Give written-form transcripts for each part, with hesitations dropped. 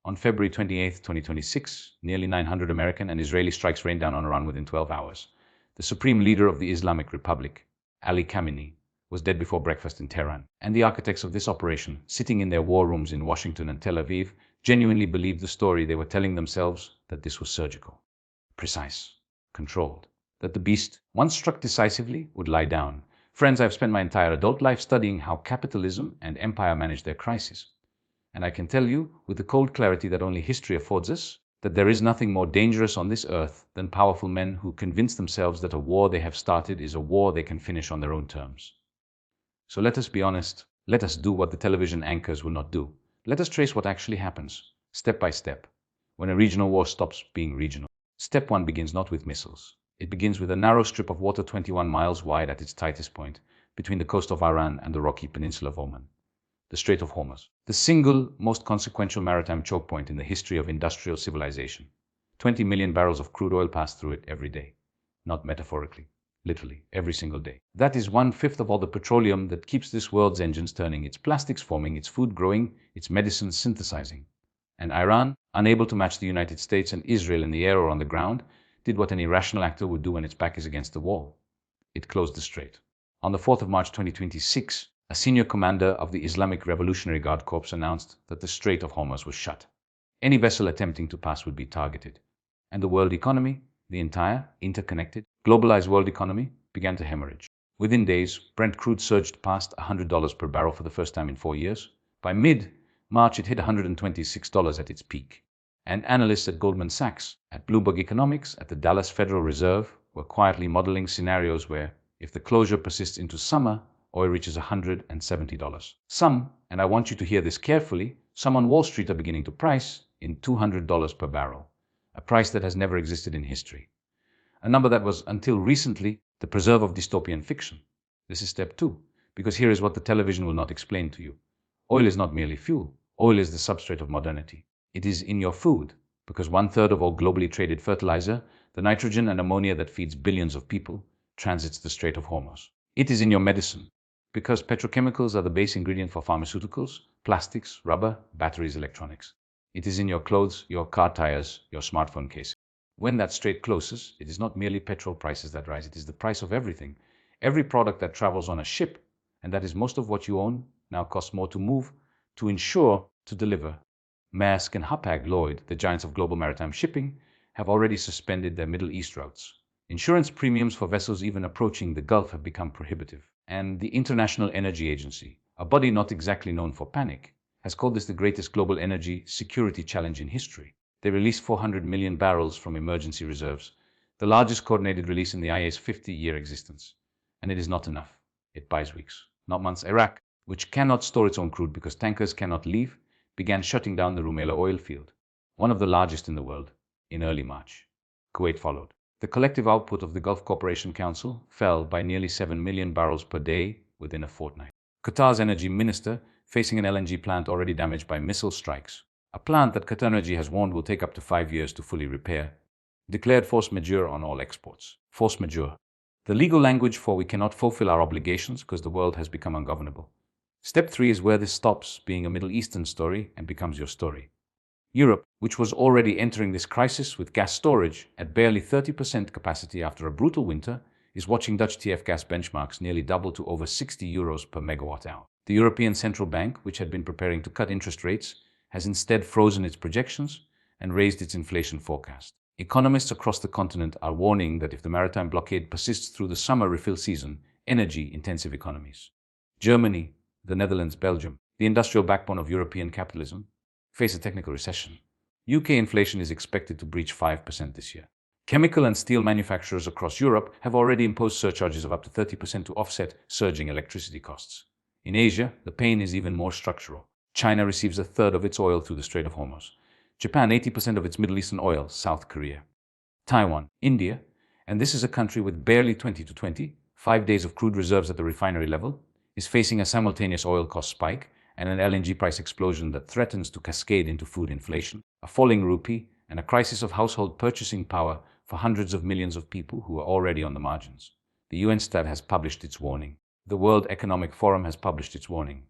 On February 28, 2026, nearly 900 American and Israeli strikes rained down on Iran within 12 hours. The supreme leader of the Islamic Republic, Ali Khamenei, was dead before breakfast in Tehran, and the architects of this operation, sitting in their war rooms in Washington and Tel Aviv, genuinely believed the story they were telling themselves, that this was surgical, precise, controlled, that the beast, once struck decisively, would lie down. Friends, I've spent my entire adult life studying how capitalism and empire manage their crises. And I can tell you, with the cold clarity that only history affords us, that there is nothing more dangerous on this earth than powerful men who convince themselves that a war they have started is a war they can finish on their own terms. So let us be honest, let us do what the television anchors will not do. Let us trace what actually happens, step by step, when a regional war stops being regional. Step 1 begins not with missiles. It begins with a narrow strip of water 21 miles wide at its tightest point, between the coast of Iran and the rocky peninsula of Oman. The Strait of Hormuz, the single most consequential maritime choke point in the history of industrial civilization. 20 million barrels of crude oil pass through it every day. Not metaphorically, literally, every single day. That is 1/5 of all the petroleum that keeps this world's engines turning, its plastics forming, its food growing, its medicines synthesizing. And Iran, unable to match the United States and Israel in the air or on the ground, did what any rational actor would do when its back is against the wall. It closed the strait. On the 4th of March 2026, a senior commander of the Islamic Revolutionary Guard Corps announced that the Strait of Hormuz was shut. Any vessel attempting to pass would be targeted. And the world economy, the entire, interconnected, globalized world economy, began to hemorrhage. Within days, Brent crude surged past $100 per barrel for the first time in 4 years. By mid-March, it hit $126 at its peak. And analysts at Goldman Sachs, at Bloomberg Economics, at the Dallas Federal Reserve were quietly modeling scenarios where, if the closure persists into summer, oil reaches $170. Some, and I want you to hear this carefully, some on Wall Street are beginning to price in $200 per barrel, a price that has never existed in history. A number that was, until recently, the preserve of dystopian fiction. This is step 2, because here is what the television will not explain to you. Oil is not merely fuel. Oil is the substrate of modernity. It is in your food, because 1/3 of all globally traded fertilizer, the nitrogen and ammonia that feeds billions of people, transits the Strait of Hormuz. It is in your medicine, because petrochemicals are the base ingredient for pharmaceuticals, plastics, rubber, batteries, electronics. It is in your clothes, your car tires, your smartphone case. When that strait closes, it is not merely petrol prices that rise, it is the price of everything. Every product that travels on a ship, and that is most of what you own, now costs more to move, to insure, to deliver. Maersk and Hapag-Lloyd, the giants of global maritime shipping, have already suspended their Middle East routes. Insurance premiums for vessels even approaching the Gulf have become prohibitive. And the International Energy Agency, a body not exactly known for panic, has called this the greatest global energy security challenge in history. They released 400 million barrels from emergency reserves, the largest coordinated release in the IA's 50-year existence. And it is not enough. It buys weeks, not months. Iraq, which cannot store its own crude because tankers cannot leave, began shutting down the Rumaila oil field, one of the largest in the world, in early March. Kuwait followed. The collective output of the Gulf Cooperation Council fell by nearly 7 million barrels per day within a fortnight. Qatar's energy minister, facing an LNG plant already damaged by missile strikes, a plant that QatarEnergy has warned will take up to 5 years to fully repair, declared force majeure on all exports. Force majeure. The legal language for we cannot fulfill our obligations because the world has become ungovernable. Step 3 is where this stops being a Middle Eastern story and becomes your story. Europe, which was already entering this crisis with gas storage at barely 30% capacity after a brutal winter, is watching Dutch TF gas benchmarks nearly double to over 60 euros per megawatt hour. The European Central Bank, which had been preparing to cut interest rates, has instead frozen its projections and raised its inflation forecast. Economists across the continent are warning that if the maritime blockade persists through the summer refill season, energy-intensive economies, Germany, the Netherlands, Belgium, the industrial backbone of European capitalism, face a technical recession. UK inflation is expected to breach 5% this year. Chemical and steel manufacturers across Europe have already imposed surcharges of up to 30% to offset surging electricity costs. In Asia, the pain is even more structural. China receives 1/3 of its oil through the Strait of Hormuz. Japan, 80% of its Middle Eastern oil, South Korea. Taiwan, India, and this is a country with barely 20 to 25 days of crude reserves at the refinery level, is facing a simultaneous oil cost spike and an LNG price explosion that threatens to cascade into food inflation, a falling rupee, and a crisis of household purchasing power for hundreds of millions of people who are already on the margins. The UN Stat has published its warning. The World Economic Forum has published its warning.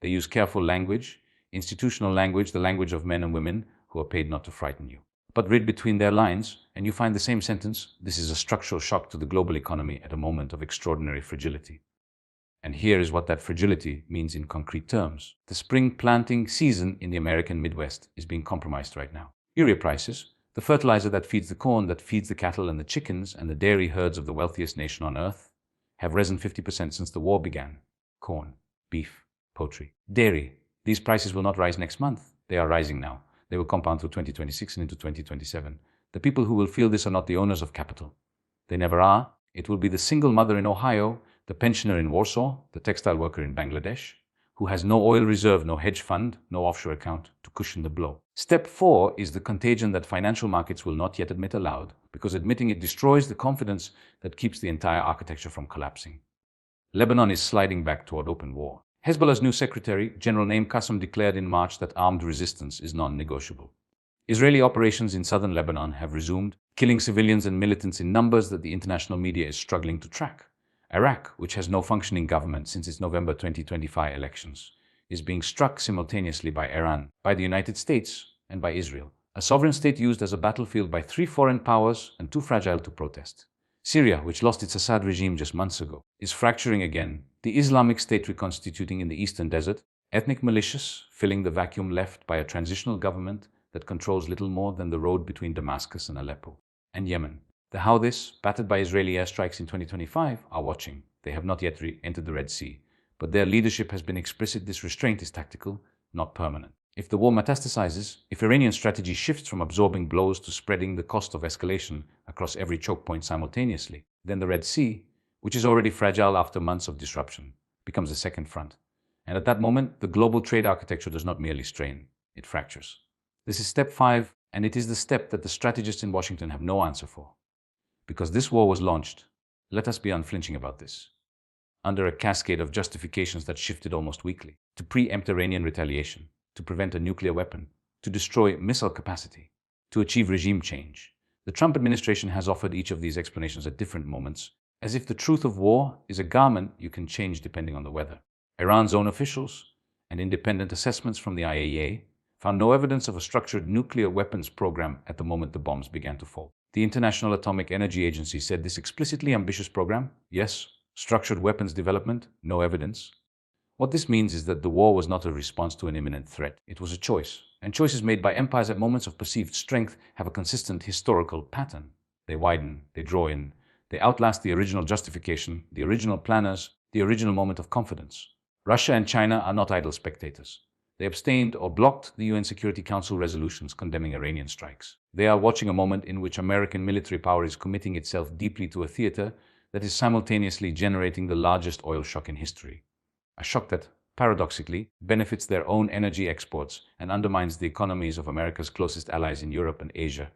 They use careful language, institutional language, the language of men and women who are paid not to frighten you. But read between their lines, and you find the same sentence: this is a structural shock to the global economy at a moment of extraordinary fragility. And here is what that fragility means in concrete terms. The spring planting season in the American Midwest is being compromised right now. Urea prices, the fertilizer that feeds the corn, that feeds the cattle and the chickens and the dairy herds of the wealthiest nation on earth, have risen 50% since the war began. Corn, beef, poultry, dairy. These prices will not rise next month. They are rising now. They will compound through 2026 and into 2027. The people who will feel this are not the owners of capital. They never are. It will be the single mother in Ohio, the pensioner in Warsaw, the textile worker in Bangladesh, who has no oil reserve, no hedge fund, no offshore account to cushion the blow. Step 4 is the contagion that financial markets will not yet admit aloud, because admitting it destroys the confidence that keeps the entire architecture from collapsing. Lebanon is sliding back toward open war. Hezbollah's new secretary, General Naim Qassem, declared in March that armed resistance is non-negotiable. Israeli operations in southern Lebanon have resumed, killing civilians and militants in numbers that the international media is struggling to track. Iraq, which has no functioning government since its November 2025 elections, is being struck simultaneously by Iran, by the United States, and by Israel, a sovereign state used as a battlefield by 3 foreign powers and too fragile to protest. Syria, which lost its Assad regime just months ago, is fracturing again, the Islamic State reconstituting in the eastern desert, ethnic militias filling the vacuum left by a transitional government that controls little more than the road between Damascus and Aleppo. And Yemen, the Houthis, battered by Israeli airstrikes in 2025, are watching. They have not yet entered the Red Sea, but their leadership has been explicit. This restraint is tactical, not permanent. If the war metastasizes, if Iranian strategy shifts from absorbing blows to spreading the cost of escalation across every choke point simultaneously, then the Red Sea, which is already fragile after months of disruption, becomes a second front. And at that moment, the global trade architecture does not merely strain, it fractures. This is step 5, and it is the step that the strategists in Washington have no answer for. Because this war was launched, let us be unflinching about this, under a cascade of justifications that shifted almost weekly, to preempt Iranian retaliation, to prevent a nuclear weapon, to destroy missile capacity, to achieve regime change. The Trump administration has offered each of these explanations at different moments, as if the truth of war is a garment you can change depending on the weather. Iran's own officials and independent assessments from the IAEA found no evidence of a structured nuclear weapons program at the moment the bombs began to fall. The International Atomic Energy Agency said this explicitly ambitious program, yes, structured weapons development, no evidence. What this means is that the war was not a response to an imminent threat. It was a choice. And choices made by empires at moments of perceived strength have a consistent historical pattern. They widen, they draw in, they outlast the original justification, the original planners, the original moment of confidence. Russia and China are not idle spectators. They abstained or blocked the UN Security Council resolutions condemning Iranian strikes. They are watching a moment in which American military power is committing itself deeply to a theater that is simultaneously generating the largest oil shock in history. A shock that, paradoxically, benefits their own energy exports and undermines the economies of America's closest allies in Europe and Asia.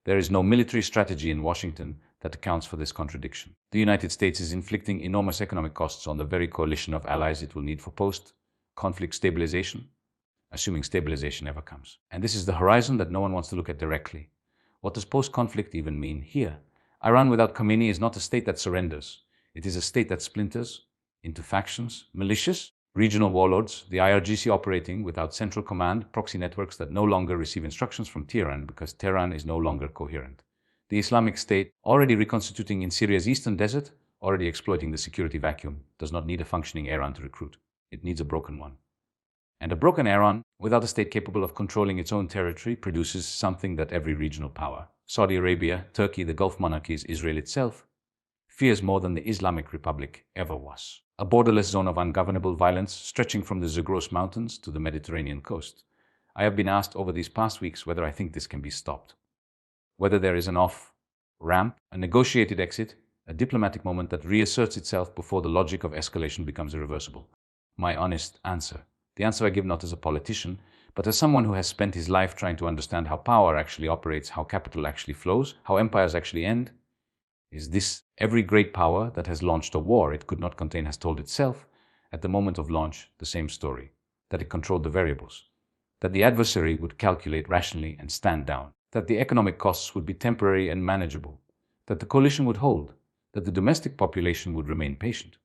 There is no military strategy in Washington that accounts for this contradiction. The United States is inflicting enormous economic costs on the very coalition of allies it will need for post-conflict stabilization, assuming stabilization ever comes. And this is the horizon that no one wants to look at directly. What does post-conflict even mean here? Iran without Khomeini is not a state that surrenders. It is a state that splinters into factions, militias, regional warlords, the IRGC operating without central command, proxy networks that no longer receive instructions from Tehran because Tehran is no longer coherent. The Islamic State, already reconstituting in Syria's eastern desert, already exploiting the security vacuum, does not need a functioning Iran to recruit. It needs a broken one. And a broken Iran, without a state capable of controlling its own territory, produces something that every regional power, Saudi Arabia, Turkey, the Gulf monarchies, Israel itself, fears more than the Islamic Republic ever was. A borderless zone of ungovernable violence stretching from the Zagros Mountains to the Mediterranean coast. I have been asked over these past weeks whether I think this can be stopped. Whether there is an off-ramp, a negotiated exit, a diplomatic moment that reasserts itself before the logic of escalation becomes irreversible. My honest answer. The answer I give not as a politician, but as someone who has spent his life trying to understand how power actually operates, how capital actually flows, how empires actually end, is this: every great power that has launched a war it could not contain has told itself, at the moment of launch, the same story, that it controlled the variables, that the adversary would calculate rationally and stand down, that the economic costs would be temporary and manageable, that the coalition would hold, that the domestic population would remain patient.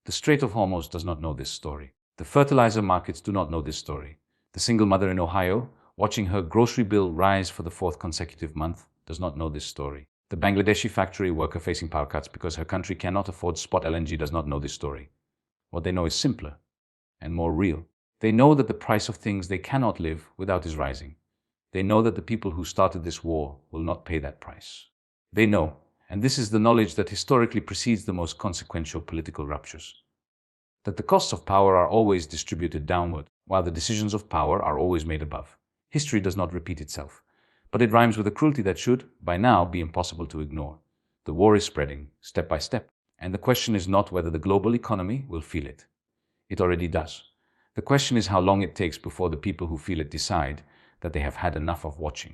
The Strait of Hormuz does not know this story. The fertilizer markets do not know this story. The single mother in Ohio, watching her grocery bill rise for the fourth consecutive month, does not know this story. The Bangladeshi factory worker facing power cuts because her country cannot afford spot LNG does not know this story. What they know is simpler and more real. They know that the price of things they cannot live without is rising. They know that the people who started this war will not pay that price. They know, and this is the knowledge that historically precedes the most consequential political ruptures, that the costs of power are always distributed downward, while the decisions of power are always made above. History does not repeat itself, but it rhymes with a cruelty that should, by now, be impossible to ignore. The war is spreading, step by step, and the question is not whether the global economy will feel it. It already does. The question is how long it takes before the people who feel it decide that they have had enough of watching.